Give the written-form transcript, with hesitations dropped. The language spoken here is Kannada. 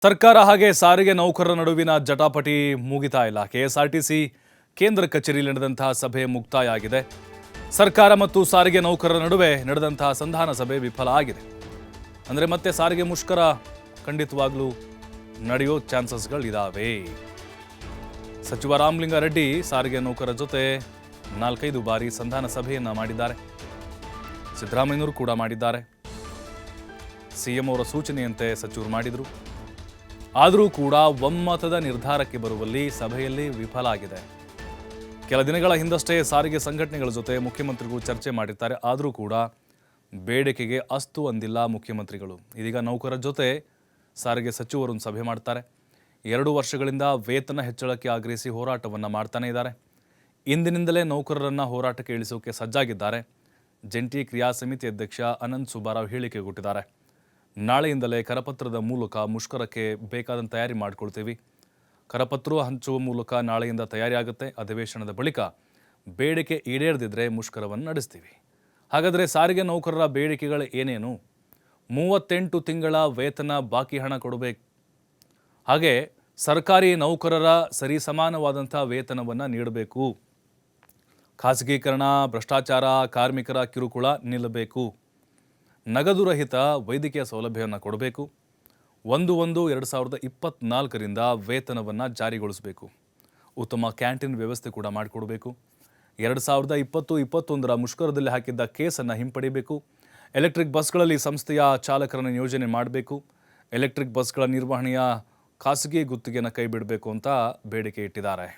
ಸರ್ಕಾರ ಹಾಗೆ ಸಾರಿಗೆ ನೌಕರರ ನಡುವಿನ ಜಟಾಪಟಿ ಮುಗಿತಾ ಇಲ್ಲ. ಕೆಎಸ್ಆರ್ಟಿಸಿ ಕೇಂದ್ರ ಕಚೇರಿಯಲ್ಲಿ ನಡೆದಂತಹ ಸಭೆ ಮುಕ್ತಾಯ ಆಗಿದೆ. ಸರ್ಕಾರ ಮತ್ತು ಸಾರಿಗೆ ನೌಕರರ ನಡುವೆ ನಡೆದಂತಹ ಸಂಧಾನ ಸಭೆ ವಿಫಲ ಆಗಿದೆ. ಅಂದರೆ ಮತ್ತೆ ಸಾರಿಗೆ ಮುಷ್ಕರ ಖಂಡಿತವಾಗ್ಲೂ ನಡೆಯೋ ಚಾನ್ಸಸ್ಗಳಿದಾವೆ. ಸಚಿವ ರಾಮಲಿಂಗಾರೆಡ್ಡಿ ಸಾರಿಗೆ ನೌಕರರ ಜೊತೆ 4-5 ಬಾರಿ ಸಂಧಾನ ಸಭೆಯನ್ನ ಮಾಡಿದ್ದಾರೆ. ಸಿದ್ದರಾಮಯ್ಯನವರು ಕೂಡ ಮಾಡಿದ್ದಾರೆ. ಸಿಎಂ ಅವರ ಸೂಚನೆಯಂತೆ ಸಚಿವರು ಮಾಡಿದರು. ಆದರೂ ಕೂಡ ಒಮ್ಮತದ ನಿರ್ಧಾರಕ್ಕೆ ಬರುವಲ್ಲಿ ಸಭೆಯಲ್ಲಿ ವಿಫಲ ಆಗಿದೆ. ಕೆಲ ದಿನಗಳ ಹಿಂದಷ್ಟೇ ಸಾರಿಗೆ ಸಂಘಟನೆಗಳ ಜೊತೆ ಮುಖ್ಯಮಂತ್ರಿಗಳು ಚರ್ಚೆ ಮಾಡಿರ್ತಾರೆ. ಆದರೂ ಕೂಡ ಬೇಡಿಕೆಗೆ ಅಸ್ತು ಅಂದಿಲ್ಲ ಮುಖ್ಯಮಂತ್ರಿಗಳು. ಇದೀಗ ನೌಕರರ ಜೊತೆ ಸಾರಿಗೆ ಸಚಿವರೊಂದು ಸಭೆ ಮಾಡ್ತಾರೆ. 2 ವರ್ಷಗಳಿಂದ ವೇತನ ಹೆಚ್ಚಳಕ್ಕೆ ಆಗ್ರಹಿಸಿ ಹೋರಾಟವನ್ನು ಮಾಡ್ತಾನೆ ಇದ್ದಾರೆ. ಇಂದಿನಿಂದಲೇ ನೌಕರರನ್ನ ಹೋರಾಟಕ್ಕೆ ಇಳಿಸೋಕೆ ಸಜ್ಜಾಗಿದ್ದಾರೆ. ಜಂಟಿ ಕ್ರಿಯಾ ಸಮಿತಿ ಅಧ್ಯಕ್ಷ ಅನಂತ್ ಸುಬ್ಬಾರಾವ್ ಹೇಳಿಕೆ ಕೊಟ್ಟಿದ್ದಾರೆ. ನಾಳೆಯಿಂದಲೇ ಕರಪತ್ರದ ಮೂಲಕ ಮುಷ್ಕರಕ್ಕೆ ಬೇಕಾದಂಥ ತಯಾರಿ ಮಾಡಿಕೊಳ್ತೀವಿ. ಕರಪತ್ರ ಹಂಚುವ ಮೂಲಕ ನಾಳೆಯಿಂದ ತಯಾರಿ ಆಗುತ್ತೆ. ಅಧಿವೇಶನದ ಬಳಿಕ ಬೇಡಿಕೆ ಈಡೇರದಿದ್ರೆ ಮುಷ್ಕರವನ್ನು ನಡೆಸ್ತೀವಿ. ಹಾಗಾದರೆ ಸಾರಿಗೆ ನೌಕರರ ಬೇಡಿಕೆಗಳು ಏನೇನು? 38 ತಿಂಗಳ ವೇತನ ಬಾಕಿ ಹಣ ಕೊಡಬೇಕು. ಹಾಗೆ ಸರ್ಕಾರಿ ನೌಕರರ ಸರಿಸಮಾನವಾದಂಥ ವೇತನವನ್ನು ನೀಡಬೇಕು. ಖಾಸಗೀಕರಣ, ಭ್ರಷ್ಟಾಚಾರ, ಕಾರ್ಮಿಕರ ಕಿರುಕುಳ ನಿಲ್ಲಬೇಕು. ನಗದು ರಹಿತ ವೈದ್ಯಕೀಯ ಸೌಲಭ್ಯವನ್ನು ಕೊಡಬೇಕು. 1/1/2024ರಿಂದ ವೇತನವನ್ನು ಜಾರಿಗೊಳಿಸಬೇಕು. ಉತ್ತಮ ಕ್ಯಾಂಟೀನ್ ವ್ಯವಸ್ಥೆ ಕೂಡ ಮಾಡಿಕೊಡಬೇಕು. 2020-21ರ ಮುಷ್ಕರದಲ್ಲಿ ಹಾಕಿದ್ದ ಕೇಸನ್ನು ಹಿಂಪಡಿಬೇಕು. ಎಲೆಕ್ಟ್ರಿಕ್ ಬಸ್ಗಳಲ್ಲಿ ಸಂಸ್ಥೆಯ ಚಾಲಕರನ್ನು ನಿಯೋಜನೆ ಮಾಡಬೇಕು. ಎಲೆಕ್ಟ್ರಿಕ್ ಬಸ್ಗಳ ನಿರ್ವಹಣೆಯ ಖಾಸಗಿ ಗುತ್ತಿಗೆಯನ್ನು ಕೈಬಿಡಬೇಕು ಅಂತ ಬೇಡಿಕೆ ಇಟ್ಟಿದ್ದಾರೆ.